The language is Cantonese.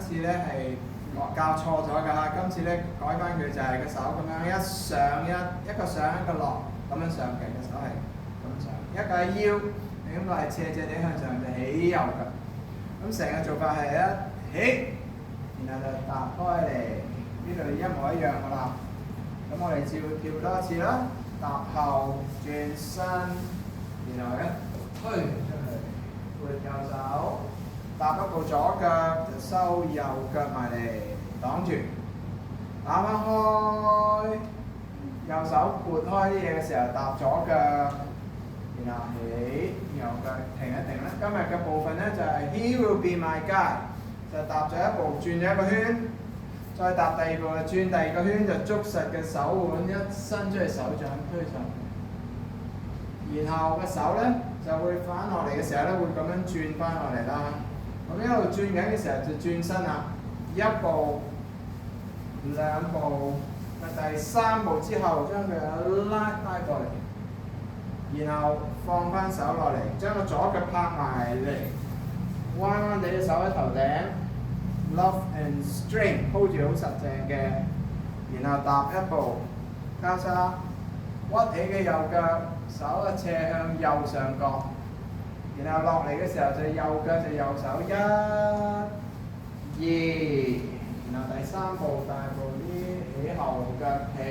次咧係教錯咗㗎，今次咧改翻佢就係個手咁樣一上一個上一個落咁樣上嘅，個手係咁上，一個係腰，另一個係斜斜地向上就起右腳。咁成個做法係一起，然後就踏開嚟，呢度一模一樣㗎啦。咁我哋照跳多一次啦，踏後轉身，然後推出去，撥右手，踏一步左腳就收右腳埋嚟擋住，打翻開，右手撥開啲嘢嘅時候踏左腳，然後起右腳停一停啦。今日嘅部分咧就係 He will be my guide， 就踏咗一步轉咗一個圈。再踏第二步就轉第二個圈，就捉實嘅手腕，一伸出去手掌推上去，然後個手咧就會反落嚟嘅時候咧會咁樣轉翻落嚟啦。咁一路轉緊嘅時候就轉身啦，一步、兩步，第三步之後將佢拉過嚟，然後放翻手落嚟，將個左腳拍埋嚟，彎彎地嘅手喺頭頂。Love and string hold 住好實淨嘅，然後踏一步，交叉，屈起嘅右腳，手啊斜向右上角，然後落嚟嘅時候就右腳就右手一、二，然後第三步大步啲起後腳停，